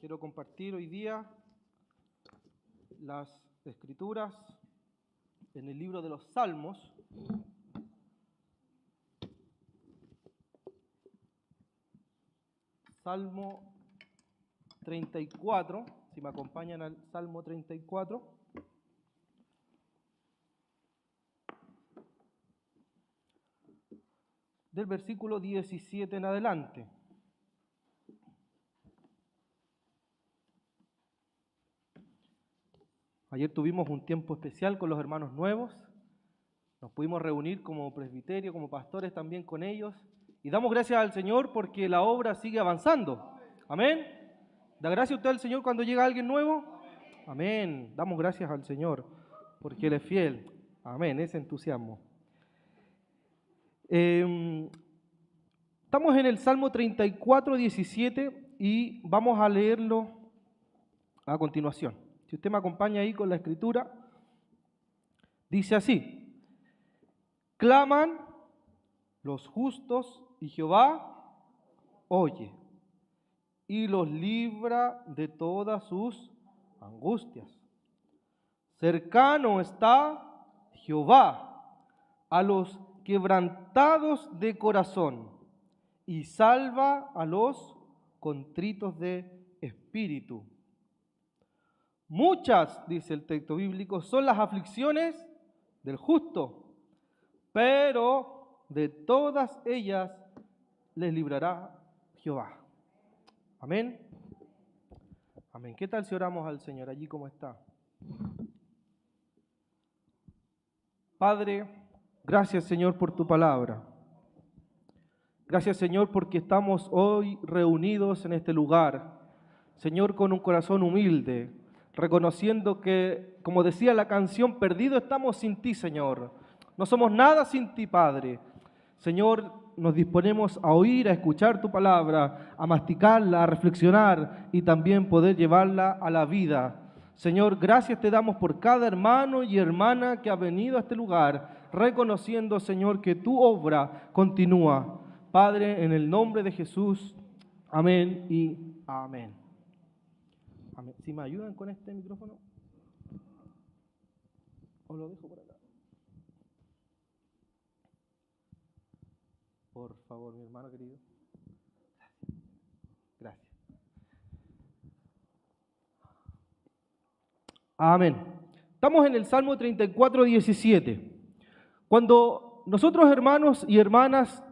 Quiero compartir hoy día las escrituras en el libro de los Salmos. Salmo 34, si me acompañan al Salmo 34. Del versículo 17 en adelante. Ayer tuvimos un tiempo especial con los hermanos nuevos. Nos pudimos reunir como presbiterio, como pastores también con ellos. Y damos gracias al Señor porque la obra sigue avanzando. Amén. ¿Da gracias usted al Señor cuando llega alguien nuevo? Amén. Damos gracias al Señor porque Él es fiel. Amén. Ese entusiasmo. Estamos en el Salmo 34, 17 y vamos a leerlo a continuación. Si usted me acompaña ahí con la escritura, dice así: claman los justos y Jehová oye y los libra de todas sus angustias. Cercano está Jehová a los quebrantados de corazón y salva a los contritos de espíritu. Muchas, dice el texto bíblico, son las aflicciones del justo, pero de todas ellas les librará Jehová. Amén. Amén. ¿Qué tal si oramos al Señor allí como está? Padre, gracias Señor por tu palabra. Gracias Señor porque estamos hoy reunidos en este lugar, Señor, con un corazón humilde, reconociendo que, como decía la canción, perdido estamos sin ti, Señor. No somos nada sin ti, Padre. Señor, nos disponemos a oír, a escuchar tu palabra, a masticarla, a reflexionar y también poder llevarla a la vida. Señor, gracias te damos por cada hermano y hermana que ha venido a este lugar, reconociendo, Señor, que tu obra continúa. Padre, en el nombre de Jesús, amén y amén. Amén. Si me ayudan con este micrófono, o lo dejo por acá. Por favor, mi hermano querido. Gracias. Amén. Estamos en el Salmo 34, 17. Cuando nosotros, hermanos y hermanas,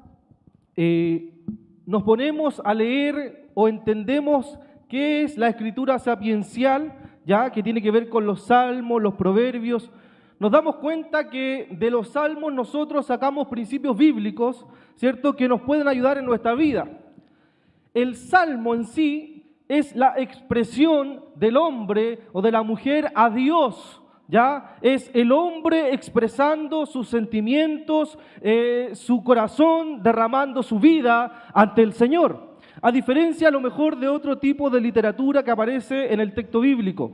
nos ponemos a leer o entendemos qué es la escritura sapiencial, ya que tiene que ver con los salmos, los proverbios, nos damos cuenta que de los salmos nosotros sacamos principios bíblicos, ¿cierto?, que nos pueden ayudar en nuestra vida. El salmo en sí es la expresión del hombre o de la mujer a Dios, ¿ya? Es el hombre expresando sus sentimientos, su corazón, derramando su vida ante el Señor. A diferencia a lo mejor de otro tipo de literatura que aparece en el texto bíblico.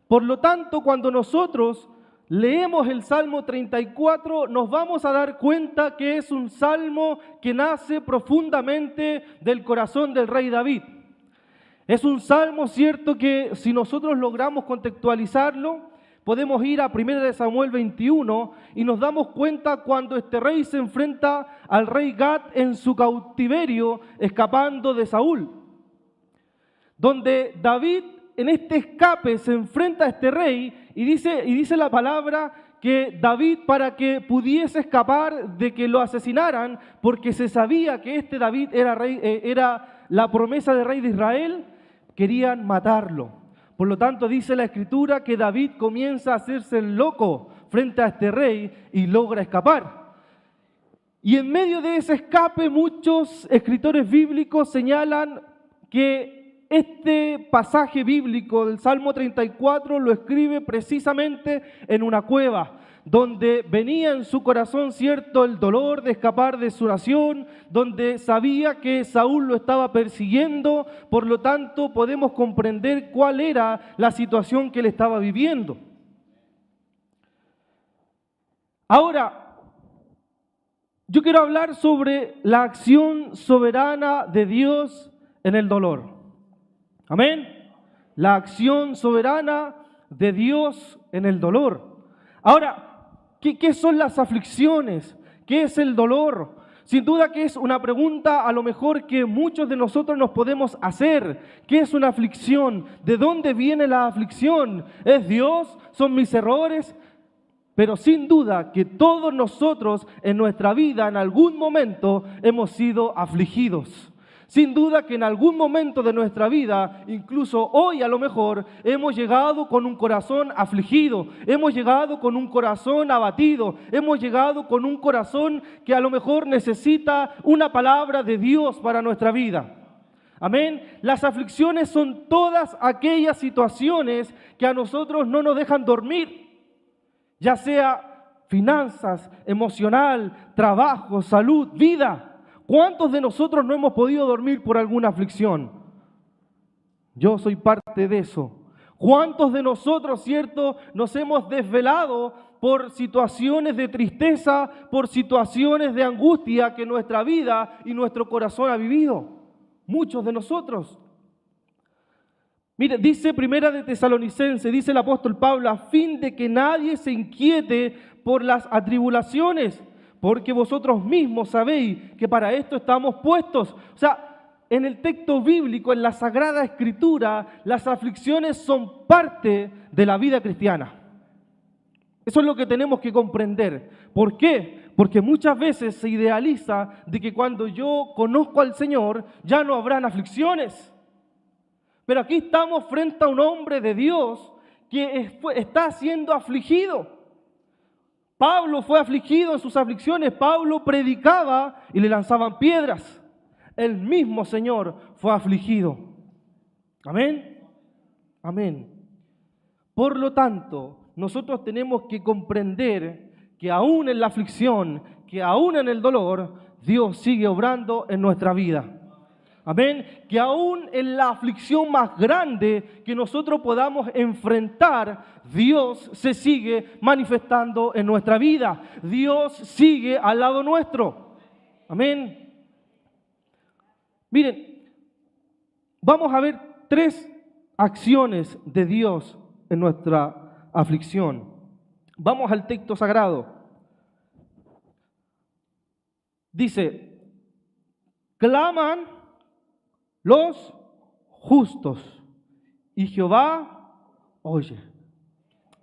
Por lo tanto, cuando nosotros leemos el Salmo 34, nos vamos a dar cuenta que es un salmo que nace profundamente del corazón del rey David. Es un salmo, cierto, que si nosotros logramos contextualizarlo, podemos ir a 1 Samuel 21 y nos damos cuenta cuando este rey se enfrenta al rey Gad en su cautiverio, escapando de Saúl. Donde David en este escape se enfrenta a este rey y dice la palabra que David, para que pudiese escapar de que lo asesinaran, porque se sabía que este David era rey, era la promesa de rey de Israel, querían matarlo. Por lo tanto, dice la Escritura que David comienza a hacerse el loco frente a este rey y logra escapar. Y en medio de ese escape, muchos escritores bíblicos señalan que este pasaje bíblico del Salmo 34 lo escribe precisamente en una cueva, donde venía en su corazón, cierto, el dolor de escapar de su nación, donde sabía que Saúl lo estaba persiguiendo. Por lo tanto, podemos comprender cuál era la situación que él estaba viviendo. Ahora, yo quiero hablar sobre la acción soberana de Dios en el dolor. Amén. La acción soberana de Dios en el dolor. Ahora, ¿qué son las aflicciones? ¿Qué es el dolor? Sin duda que es una pregunta a lo mejor que muchos de nosotros nos podemos hacer. ¿Qué es una aflicción? ¿De dónde viene la aflicción? ¿Es Dios? ¿Son mis errores? Pero sin duda que todos nosotros en nuestra vida en algún momento hemos sido afligidos. Sin duda que en algún momento de nuestra vida, incluso hoy a lo mejor, hemos llegado con un corazón afligido, hemos llegado con un corazón abatido, hemos llegado con un corazón que a lo mejor necesita una palabra de Dios para nuestra vida. Amén. Las aflicciones son todas aquellas situaciones que a nosotros no nos dejan dormir, ya sea finanzas, emocional, trabajo, salud, vida. ¿Cuántos de nosotros no hemos podido dormir por alguna aflicción? Yo soy parte de eso. ¿Cuántos de nosotros, cierto, nos hemos desvelado por situaciones de tristeza, por situaciones de angustia que nuestra vida y nuestro corazón ha vivido? Muchos de nosotros. Mire, dice Primera de Tesalonicenses, dice el apóstol Pablo, a fin de que nadie se inquiete por las atribulaciones, porque vosotros mismos sabéis que para esto estamos puestos. O sea, en el texto bíblico, en la Sagrada Escritura, las aflicciones son parte de la vida cristiana. Eso es lo que tenemos que comprender. ¿Por qué? Porque muchas veces se idealiza de que cuando yo conozco al Señor, ya no habrán aflicciones. Pero aquí estamos frente a un hombre de Dios que está siendo afligido. Pablo fue afligido en sus aflicciones. Pablo predicaba y le lanzaban piedras. El mismo Señor fue afligido. Amén. Amén. Por lo tanto, nosotros tenemos que comprender que aún en la aflicción, que aún en el dolor, Dios sigue obrando en nuestra vida. Amén. Que aún en la aflicción más grande que nosotros podamos enfrentar, Dios se sigue manifestando en nuestra vida. Dios sigue al lado nuestro. Amén. Miren, vamos a ver 3 acciones de Dios en nuestra aflicción. Vamos al texto sagrado. Dice, claman los justos y Jehová oye.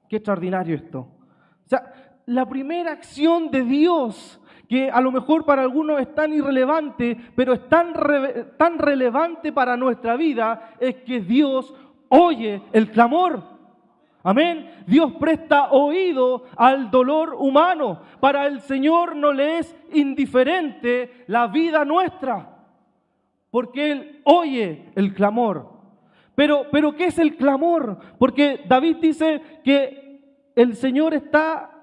Qué extraordinario esto. O sea, la primera acción de Dios, que a lo mejor para algunos es tan irrelevante, pero es tan relevante para nuestra vida, es que Dios oye el clamor. Amén. Dios presta oído al dolor humano. Para el Señor no le es indiferente la vida nuestra, porque Él oye el clamor. Pero ¿qué es el clamor? Porque David dice que el Señor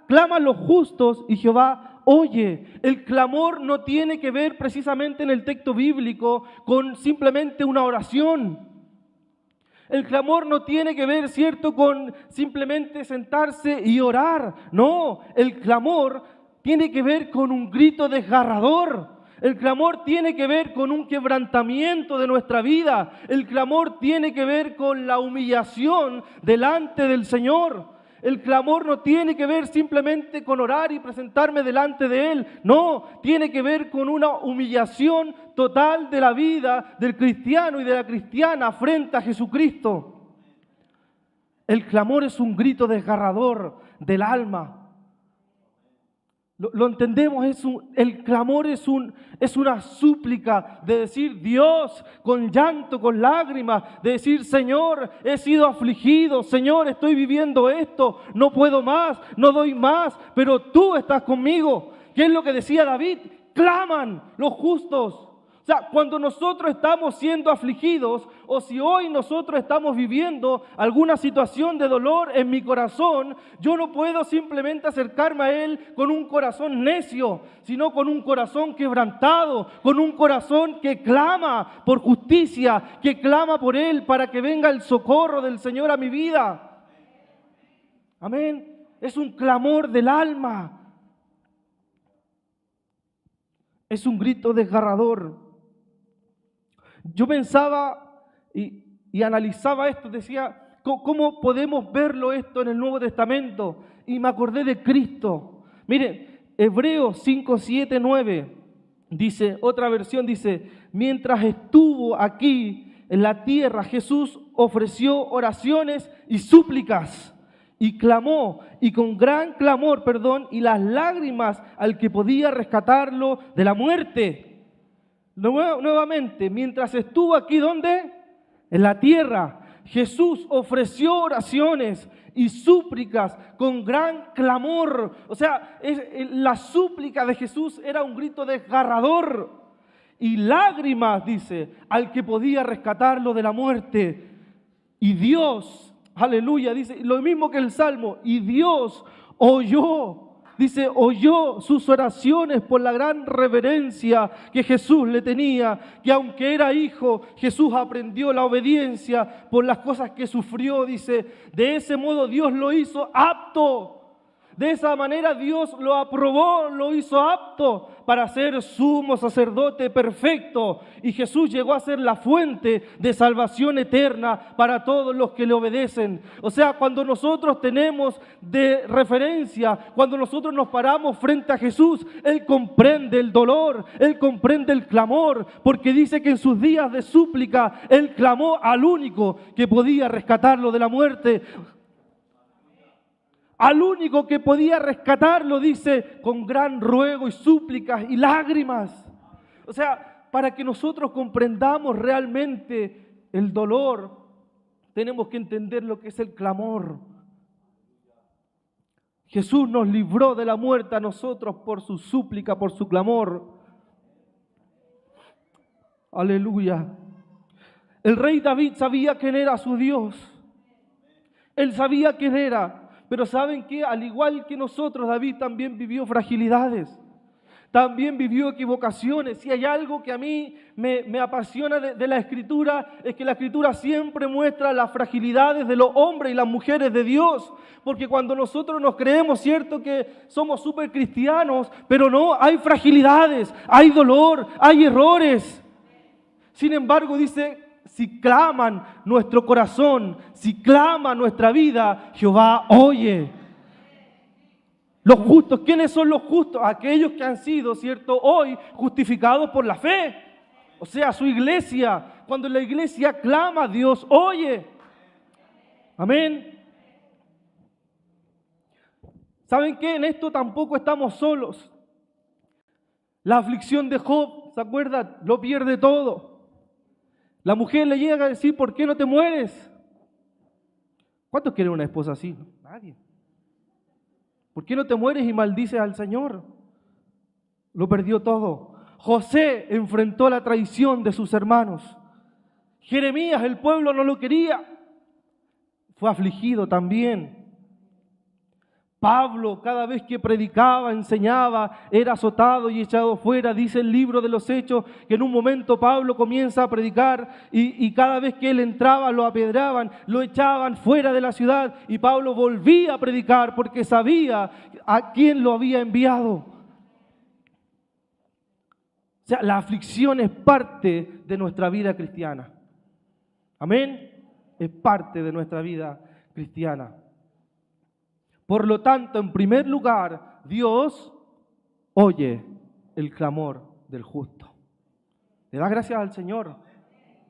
claman los justos y Jehová oye. El clamor no tiene que ver precisamente en el texto bíblico con simplemente una oración. El clamor no tiene que ver, ¿cierto?, con simplemente sentarse y orar. No, el clamor tiene que ver con un grito desgarrador. El clamor tiene que ver con un quebrantamiento de nuestra vida. El clamor tiene que ver con la humillación delante del Señor. El clamor no tiene que ver simplemente con orar y presentarme delante de Él. No, tiene que ver con una humillación total de la vida del cristiano y de la cristiana frente a Jesucristo. El clamor es un grito desgarrador del alma. Lo entendemos, el clamor es una súplica de decir, Dios, con llanto, con lágrimas, de decir, Señor, he sido afligido, Señor, estoy viviendo esto, no puedo más, no doy más, pero tú estás conmigo. ¿Qué es lo que decía David? Claman los justos. O sea, cuando nosotros estamos siendo afligidos, o si hoy nosotros estamos viviendo alguna situación de dolor en mi corazón, yo no puedo simplemente acercarme a Él con un corazón necio, sino con un corazón quebrantado, con un corazón que clama por justicia, que clama por Él para que venga el socorro del Señor a mi vida. Amén. Es un clamor del alma. Es un grito desgarrador. Yo pensaba y y analizaba esto, decía, ¿cómo podemos verlo esto en el Nuevo Testamento? Y me acordé de Cristo. Miren, Hebreos 5, 7, 9, dice, otra versión dice, mientras estuvo aquí en la tierra, Jesús ofreció oraciones y súplicas y clamó, y con gran clamor, y las lágrimas al que podía rescatarlo de la muerte. Nuevamente, mientras estuvo aquí, ¿dónde? En la tierra, Jesús ofreció oraciones y súplicas con gran clamor. O sea, la súplica de Jesús era un grito desgarrador. Y lágrimas, dice, al que podía rescatarlo de la muerte. Y Dios, aleluya, dice, lo mismo que el Salmo, y Dios oyó. Dice, oyó sus oraciones por la gran reverencia que Jesús le tenía, que aunque era hijo, Jesús aprendió la obediencia por las cosas que sufrió. Dice, de ese modo Dios lo hizo apto. De esa manera Dios lo aprobó, lo hizo apto para ser sumo sacerdote perfecto. Y Jesús llegó a ser la fuente de salvación eterna para todos los que le obedecen. O sea, cuando nosotros tenemos de referencia, cuando nosotros nos paramos frente a Jesús, Él comprende el dolor, Él comprende el clamor, porque dice que en sus días de súplica Él clamó al único que podía rescatarlo de la muerte. Al único que podía rescatarlo, dice, con gran ruego y súplicas y lágrimas. O sea, para que nosotros comprendamos realmente el dolor, tenemos que entender lo que es el clamor. Jesús nos libró de la muerte a nosotros por su súplica, por su clamor. Aleluya. El rey David sabía quién era su Dios. Él sabía quién era. Pero ¿saben qué? Al igual que nosotros, David también vivió fragilidades, también vivió equivocaciones. Y hay algo que a mí me apasiona de la Escritura, es que la Escritura siempre muestra las fragilidades de los hombres y las mujeres de Dios. Porque cuando nosotros nos creemos, cierto, que somos súper cristianos, pero no, hay fragilidades, hay dolor, hay errores. Sin embargo, dice, si claman nuestro corazón, si clama nuestra vida, Jehová oye. Los justos, ¿quiénes son los justos? Aquellos que han sido, ¿cierto?, hoy justificados por la fe. O sea, su iglesia, cuando la iglesia clama, Dios oye. Amén. ¿Saben qué? En esto tampoco estamos solos. La aflicción de Job, ¿se acuerdan? Lo pierde todo. La mujer le llega a decir, ¿por qué no te mueres? ¿Cuántos quieren una esposa así? Nadie. ¿Por qué no te mueres y maldices al Señor? Lo perdió todo. José enfrentó la traición de sus hermanos. Jeremías, el pueblo no lo quería. Fue afligido también. Pablo, cada vez que predicaba, enseñaba, era azotado y echado fuera. Dice el libro de los Hechos que en un momento Pablo comienza a predicar y cada vez que él entraba lo apedreaban, lo echaban fuera de la ciudad y Pablo volvía a predicar porque sabía a quién lo había enviado. O sea, la aflicción es parte de nuestra vida cristiana. Amén. Es parte de nuestra vida cristiana. Por lo tanto, en primer lugar, Dios oye el clamor del justo. Le da gracias al Señor.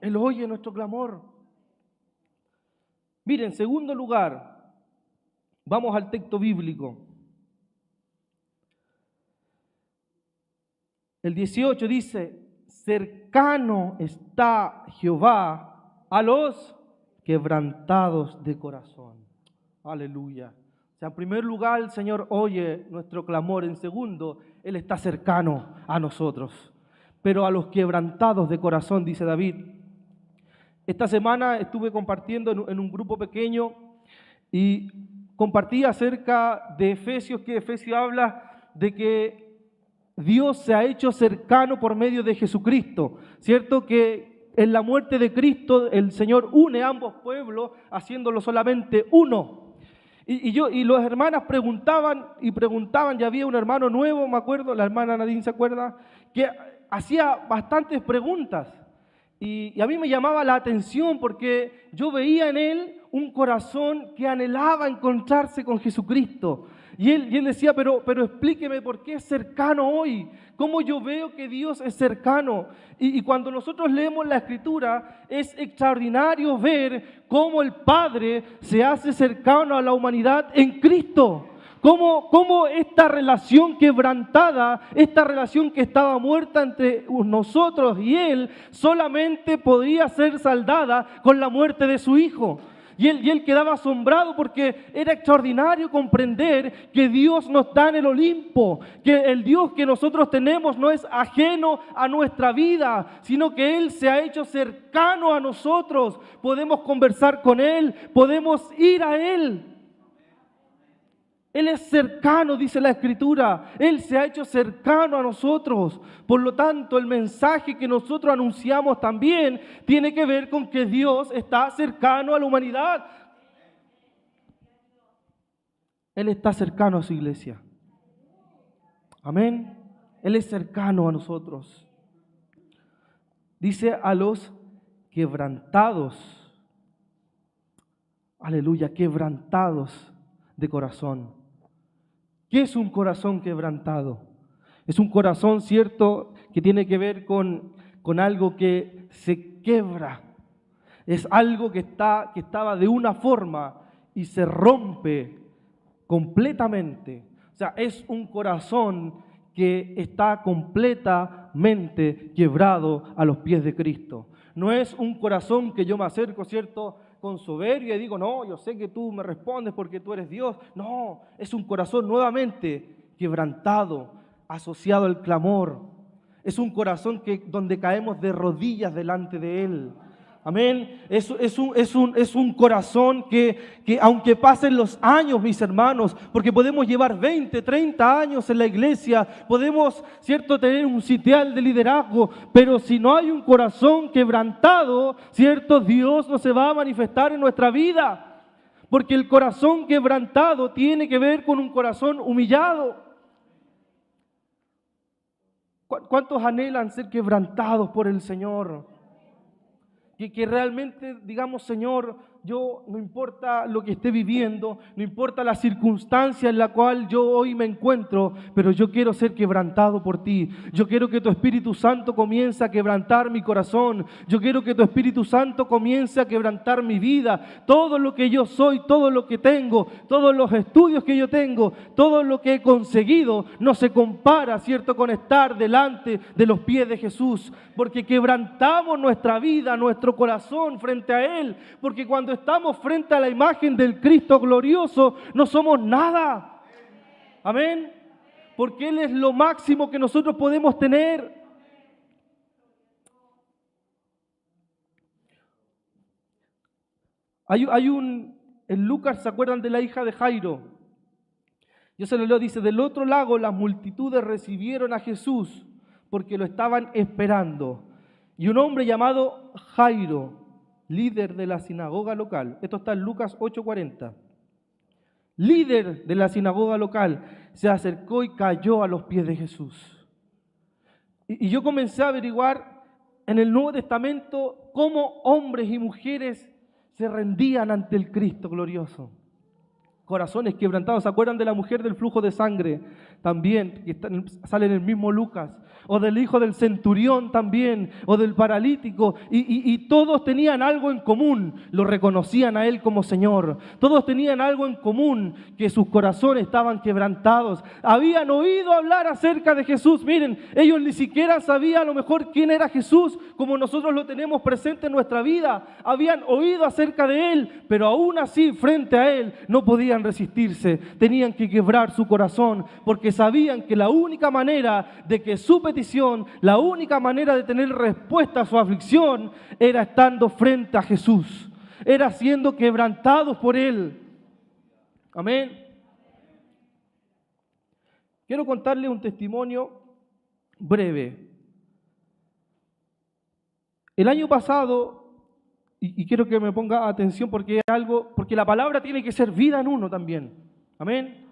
Él oye nuestro clamor. Miren, en segundo lugar, vamos al texto bíblico. El 18 dice, cercano está Jehová a los quebrantados de corazón. Aleluya. O sea, en primer lugar, el Señor oye nuestro clamor. En segundo, Él está cercano a nosotros. Pero a los quebrantados de corazón, dice David. Esta semana estuve compartiendo en un grupo pequeño y compartí acerca de Efesios, que Efesios habla de que Dios se ha hecho cercano por medio de Jesucristo. ¿Cierto? Que en la muerte de Cristo el Señor une a ambos pueblos, haciéndolo solamente uno. Y las hermanas preguntaban, y había un hermano nuevo, me acuerdo, la hermana Nadine se acuerda, que hacía bastantes preguntas. Y a mí me llamaba la atención porque yo veía en él un corazón que anhelaba encontrarse con Jesucristo. Y él decía, pero explíqueme por qué es cercano hoy, cómo yo veo que Dios es cercano. Y cuando nosotros leemos la Escritura, es extraordinario ver cómo el Padre se hace cercano a la humanidad en Cristo. Cómo esta relación quebrantada, esta relación que estaba muerta entre nosotros y Él, solamente podía ser saldada con la muerte de su Hijo. Y él quedaba asombrado porque era extraordinario comprender que Dios no está en el Olimpo, que el Dios que nosotros tenemos no es ajeno a nuestra vida, sino que Él se ha hecho cercano a nosotros. Podemos conversar con Él, podemos ir a Él. Él es cercano, dice la Escritura. Él se ha hecho cercano a nosotros. Por lo tanto, el mensaje que nosotros anunciamos también tiene que ver con que Dios está cercano a la humanidad. Él está cercano a su iglesia. Amén. Él es cercano a nosotros. Dice a los quebrantados. Aleluya, quebrantados de corazón. ¿Qué es un corazón quebrantado? Es un corazón, cierto, que tiene que ver con algo que se quebra. Es algo que estaba de una forma y se rompe completamente. O sea, es un corazón que está completamente quebrado a los pies de Cristo. No es un corazón que yo me acerco, ¿cierto?, con soberbia y digo, no, yo sé que tú me respondes porque tú eres Dios. No, es un corazón nuevamente quebrantado, asociado al clamor. Es un corazón donde caemos de rodillas delante de Él. Amén. Es un corazón que aunque pasen los años, mis hermanos, porque podemos llevar 20, 30 años en la iglesia, podemos, cierto, tener un sitial de liderazgo, pero si no hay un corazón quebrantado, cierto, Dios no se va a manifestar en nuestra vida. Porque el corazón quebrantado tiene que ver con un corazón humillado. ¿Cuántos anhelan ser quebrantados por el Señor? Que realmente digamos, Señor, yo no importa lo que esté viviendo, no importa la circunstancia en la cual yo hoy me encuentro, pero yo quiero ser quebrantado por ti. Yo quiero que tu Espíritu Santo comience a quebrantar mi corazón. Yo quiero que tu Espíritu Santo comience a quebrantar mi vida. Todo lo que yo soy, todo lo que tengo, todos los estudios que yo tengo, todo lo que he conseguido, no se compara, ¿cierto?, con estar delante de los pies de Jesús. Porque quebrantamos nuestra vida, nuestro corazón frente a Él, porque cuando estamos frente a la imagen del Cristo glorioso no somos nada. Amén. Porque Él es lo máximo que nosotros podemos tener. En Lucas, ¿se acuerdan de la hija de Jairo? Yo se lo leo, dice, del otro lado las multitudes recibieron a Jesús porque lo estaban esperando. Y un hombre llamado Jairo, líder de la sinagoga local, esto está en Lucas 8:40, líder de la sinagoga local, se acercó y cayó a los pies de Jesús. Y yo comencé a averiguar en el Nuevo Testamento cómo hombres y mujeres se rendían ante el Cristo glorioso. Corazones quebrantados. ¿Se acuerdan de la mujer del flujo de sangre? También, que sale en el mismo Lucas. O del hijo del centurión también. O del paralítico. Y todos tenían algo en común. Lo reconocían a Él como Señor. Todos tenían algo en común. Que sus corazones estaban quebrantados. Habían oído hablar acerca de Jesús. Miren, ellos ni siquiera sabían a lo mejor quién era Jesús, como nosotros lo tenemos presente en nuestra vida. Habían oído acerca de Él, pero aún así, frente a Él, no podían resistirse, tenían que quebrar su corazón, porque sabían que la única manera de que su petición, la única manera de tener respuesta a su aflicción, era estando frente a Jesús, era siendo quebrantados por Él. Amén. Quiero contarle un testimonio breve. El año pasado, y quiero que me ponga atención porque la palabra tiene que ser vida en uno también. Amén.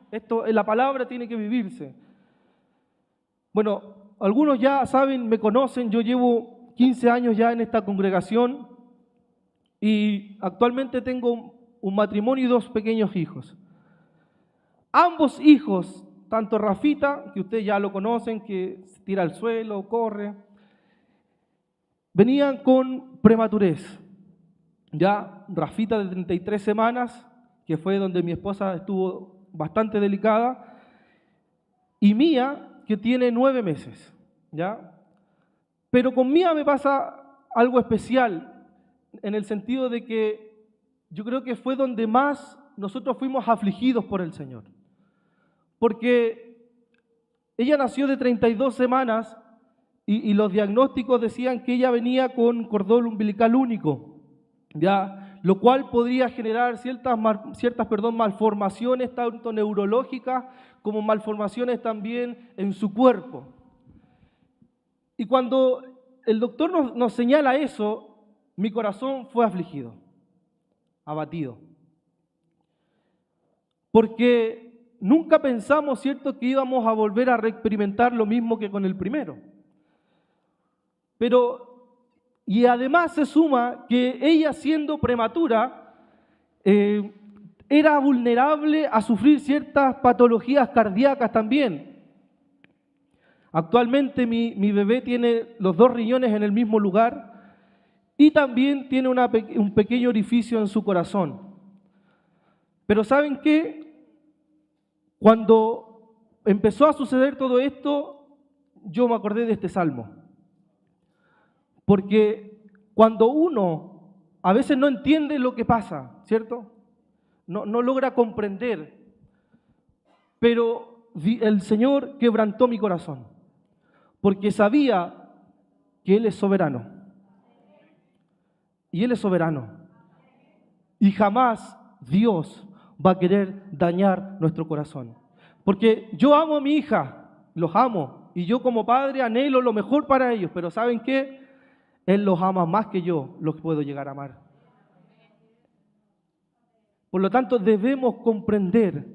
La palabra tiene que vivirse. Bueno, algunos ya saben, me conocen, yo llevo 15 años ya en esta congregación y actualmente tengo un matrimonio y 2 pequeños hijos. Ambos hijos, tanto Rafita, que ustedes ya lo conocen, que se tira al suelo, corre, venían con prematurez. Ya Rafita de 33 semanas, que fue donde mi esposa estuvo bastante delicada, y Mía, que tiene 9 meses, ¿ya? Pero con Mía me pasa algo especial, en el sentido de que yo creo que fue donde más nosotros fuimos afligidos por el Señor. Porque ella nació de 32 semanas y los diagnósticos decían que ella venía con cordón umbilical único, ¿ya? Lo cual podría generar ciertas malformaciones tanto neurológicas como malformaciones también en su cuerpo. Y cuando el doctor nos señala eso, mi corazón fue afligido, abatido. Porque nunca pensamos, ¿cierto?, que íbamos a volver a reexperimentar lo mismo que con el primero. Y además se suma que ella, siendo prematura, era vulnerable a sufrir ciertas patologías cardíacas también. Actualmente mi bebé tiene los 2 riñones en el mismo lugar y también tiene un pequeño orificio en su corazón. Pero ¿saben qué? Cuando empezó a suceder todo esto, yo me acordé de este salmo. Porque cuando uno a veces no entiende lo que pasa, ¿cierto? No logra comprender, pero el Señor quebrantó mi corazón, porque sabía que Él es soberano. Y Él es soberano. Y jamás Dios va a querer dañar nuestro corazón. Porque yo amo a mi hija, los amo, y yo como padre anhelo lo mejor para ellos, pero ¿saben qué? Él los ama más que yo los puedo llegar a amar. Por lo tanto, debemos comprender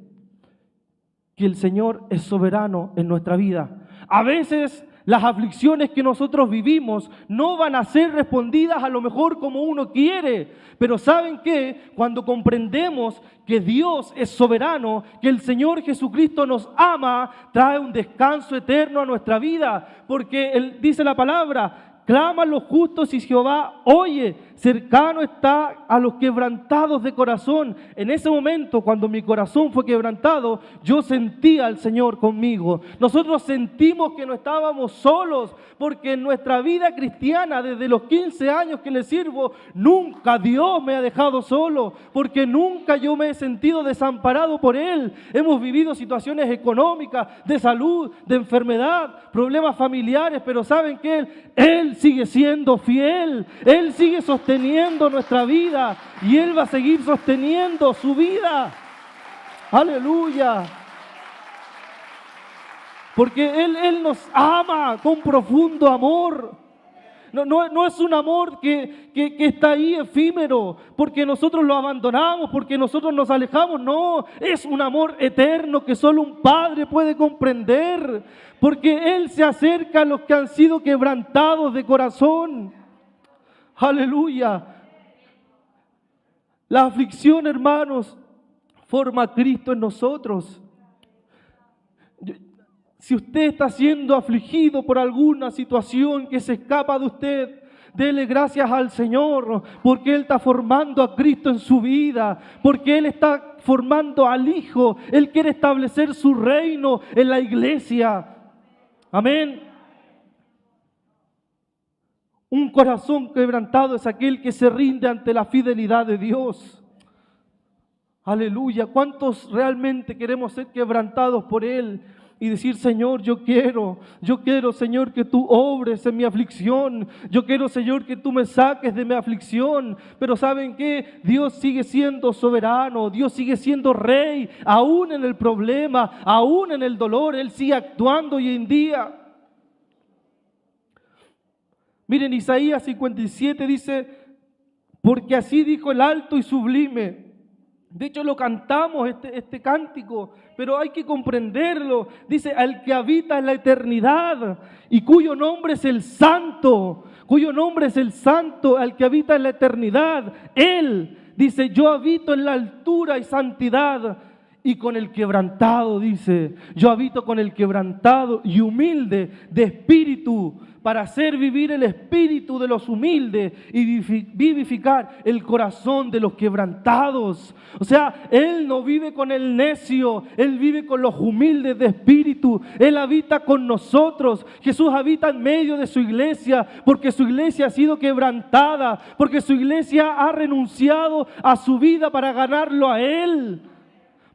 que el Señor es soberano en nuestra vida. A veces las aflicciones que nosotros vivimos no van a ser respondidas a lo mejor como uno quiere, pero ¿saben qué? Cuando comprendemos que Dios es soberano, que el Señor Jesucristo nos ama, trae un descanso eterno a nuestra vida, porque Él dice la palabra: claman los justos y Jehová oye, cercano está a los quebrantados de corazón. En ese momento, cuando mi corazón fue quebrantado, yo sentía al Señor conmigo. Nosotros sentimos que no estábamos solos, porque en nuestra vida cristiana, desde los 15 años que le sirvo, nunca Dios me ha dejado solo, porque nunca yo me he sentido desamparado por Él. Hemos vivido situaciones económicas, de salud, de enfermedad, problemas familiares, pero ¿saben qué? Él sigue siendo fiel, Él sigue sosteniendo nuestra vida y Él va a seguir sosteniendo su vida. Aleluya. Porque Él nos ama con profundo amor. No es un amor que está ahí efímero, porque nosotros lo abandonamos, porque nosotros nos alejamos. No, es un amor eterno que solo un padre puede comprender, porque Él se acerca a los que han sido quebrantados de corazón. Aleluya. La aflicción, hermanos, forma a Cristo en nosotros. Si usted está siendo afligido por alguna situación que se escapa de usted, dele gracias al Señor, porque Él está formando a Cristo en su vida, porque Él está formando al Hijo. Él quiere establecer su reino en la iglesia. Amén. Un corazón quebrantado es aquel que se rinde ante la fidelidad de Dios. Aleluya. ¿Cuántos realmente queremos ser quebrantados por Él? Y decir: Señor, yo quiero, Señor, que tú obres en mi aflicción. Yo quiero, Señor, que tú me saques de mi aflicción. Pero ¿saben qué? Dios sigue siendo soberano, Dios sigue siendo rey, aún en el problema, aún en el dolor. Él sigue actuando hoy en día. Miren, Isaías 57 dice: porque así dijo el alto y sublime, De hecho, lo cantamos, este cántico, pero hay que comprenderlo. Dice, al que habita en la eternidad y cuyo nombre es el Santo, cuyo nombre es el Santo, al que habita en la eternidad. Él dice, yo habito en la altura y santidad y con el quebrantado, dice, yo habito con el quebrantado y humilde de espíritu, para hacer vivir el espíritu de los humildes y vivificar el corazón de los quebrantados. O sea, Él no vive con el necio, Él vive con los humildes de espíritu. Él habita con nosotros. Jesús habita en medio de su iglesia, porque su iglesia ha sido quebrantada, porque su iglesia ha renunciado a su vida para ganarlo a Él.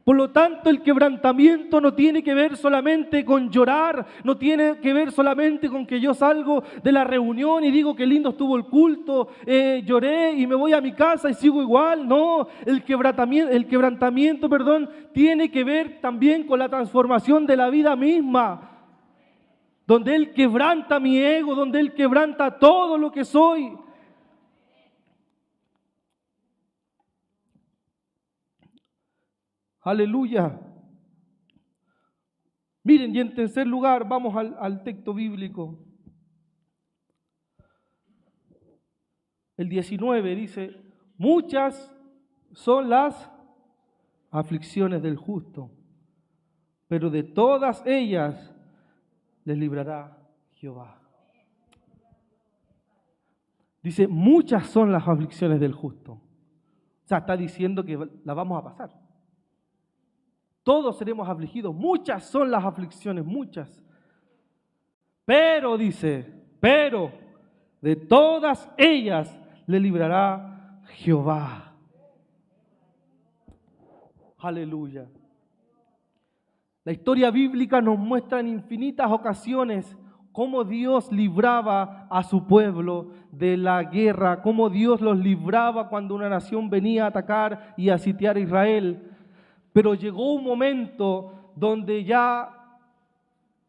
Por lo tanto, el quebrantamiento no tiene que ver solamente con llorar, no tiene que ver solamente con que yo salgo de la reunión y digo que lindo estuvo el culto, lloré y me voy a mi casa y sigo igual. No, el quebrantamiento, tiene que ver también con la transformación de la vida misma, donde Él quebranta mi ego, donde Él quebranta todo lo que soy. Aleluya. Miren, y en tercer lugar, vamos al texto bíblico. El 19 dice, muchas son las aflicciones del justo, pero de todas ellas les librará Jehová. Dice, muchas son las aflicciones del justo. O sea, está diciendo que las vamos a pasar. Todos seremos afligidos, muchas son las aflicciones, muchas. Pero, dice, pero de todas ellas le librará Jehová. Aleluya. La historia bíblica nos muestra en infinitas ocasiones cómo Dios libraba a su pueblo de la guerra, cómo Dios los libraba cuando una nación venía a atacar y a sitiar a Israel. Pero llegó un momento donde ya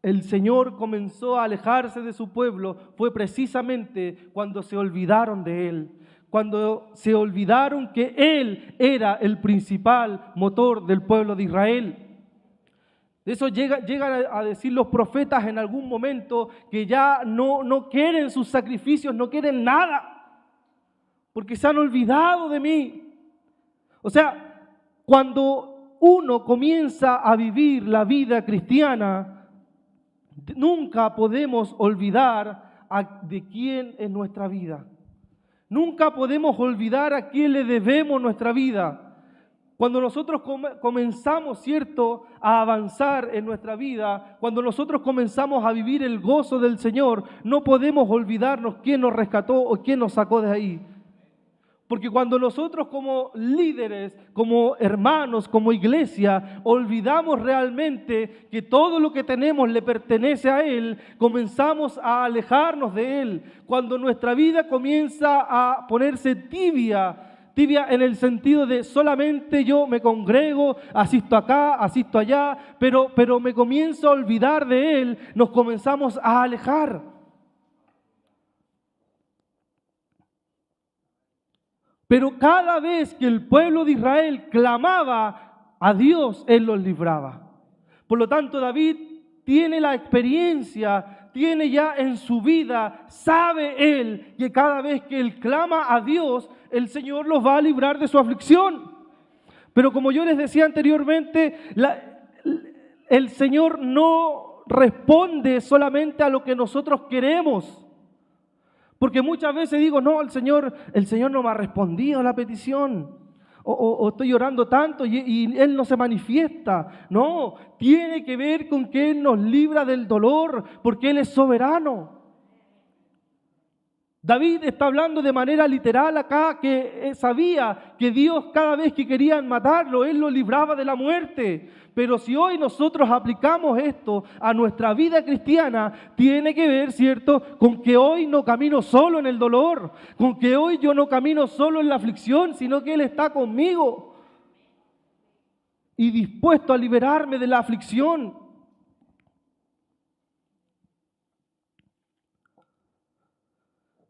el Señor comenzó a alejarse de su pueblo. Fue precisamente cuando se olvidaron de Él, cuando se olvidaron que Él era el principal motor del pueblo de Israel. Eso llegan a decir los profetas en algún momento, que ya no quieren sus sacrificios, no quieren nada, porque se han olvidado de mí. O sea, cuando uno comienza a vivir la vida cristiana, nunca podemos olvidar de quién es nuestra vida. Nunca podemos olvidar a quién le debemos nuestra vida. Cuando nosotros comenzamos, ¿cierto?, a avanzar en nuestra vida, cuando nosotros comenzamos a vivir el gozo del Señor, no podemos olvidarnos quién nos rescató o quién nos sacó de ahí. Porque cuando nosotros como líderes, como hermanos, como iglesia, olvidamos realmente que todo lo que tenemos le pertenece a Él, comenzamos a alejarnos de Él. Cuando nuestra vida comienza a ponerse tibia en el sentido de solamente yo me congrego, asisto acá, asisto allá, pero me comienzo a olvidar de Él, nos comenzamos a alejar. Pero cada vez que el pueblo de Israel clamaba a Dios, Él los libraba. Por lo tanto, David tiene la experiencia, tiene ya en su vida, sabe él que cada vez que él clama a Dios, el Señor los va a librar de su aflicción. Pero como yo les decía anteriormente, el Señor no responde solamente a lo que nosotros queremos. Porque muchas veces digo, no, el Señor no me ha respondido a la petición. O estoy llorando tanto y Él no se manifiesta. No, tiene que ver con que Él nos libra del dolor, porque Él es soberano. David está hablando de manera literal acá, que sabía que Dios cada vez que querían matarlo, Él lo libraba de la muerte. Pero si hoy nosotros aplicamos esto a nuestra vida cristiana, tiene que ver, ¿cierto?, con que hoy no camino solo en el dolor, con que hoy yo no camino solo en la aflicción, sino que Él está conmigo y dispuesto a liberarme de la aflicción.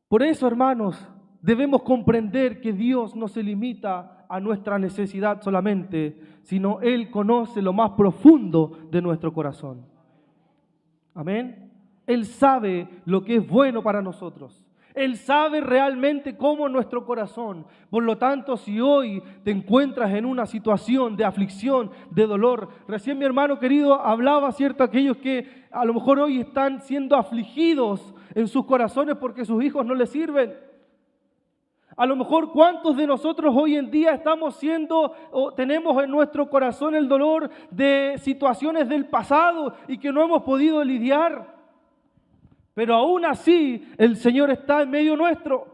Por eso, hermanos, debemos comprender que Dios no se limita a nuestra necesidad solamente, sino Él conoce lo más profundo de nuestro corazón. Amén. Él sabe lo que es bueno para nosotros. Él sabe realmente cómo es nuestro corazón. Por lo tanto, si hoy te encuentras en una situación de aflicción, de dolor, recién mi hermano querido hablaba, ¿cierto? Aquellos que a lo mejor hoy están siendo afligidos en sus corazones porque sus hijos no les sirven. A lo mejor cuántos de nosotros hoy en día estamos siendo o tenemos en nuestro corazón el dolor de situaciones del pasado y que no hemos podido lidiar. Pero aún así el Señor está en medio nuestro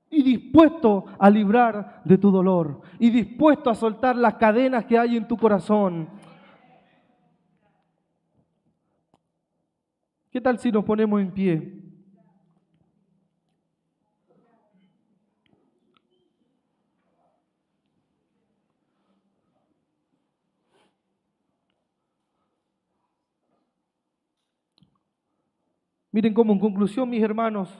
y dispuesto a librar de tu dolor y dispuesto a soltar las cadenas que hay en tu corazón. ¿Qué tal si nos ponemos en pie? Miren cómo en conclusión, mis hermanos,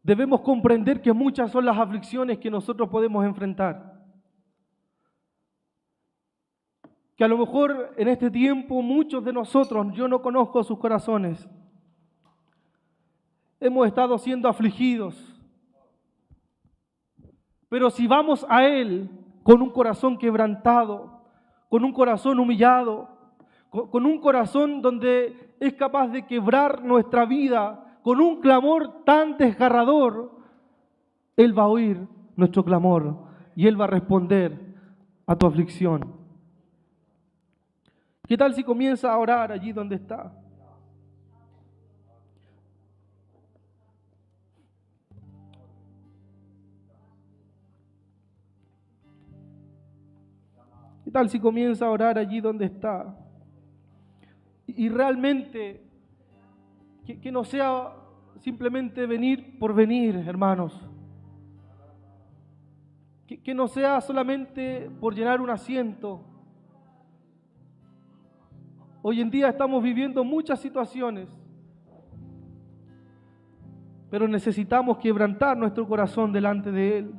debemos comprender que muchas son las aflicciones que nosotros podemos enfrentar. Que a lo mejor en este tiempo muchos de nosotros, yo no conozco sus corazones, hemos estado siendo afligidos. Pero si vamos a Él con un corazón quebrantado, con un corazón humillado, con un corazón donde es capaz de quebrar nuestra vida, con un clamor tan desgarrador, Él va a oír nuestro clamor y Él va a responder a tu aflicción. ¿Qué tal si comienza a orar allí donde está? ¿Qué tal si comienza a orar allí donde está? Y realmente que no sea simplemente venir por venir, hermanos. Que no sea solamente por llenar un asiento. Hoy en día estamos viviendo muchas situaciones, pero necesitamos quebrantar nuestro corazón delante de Él.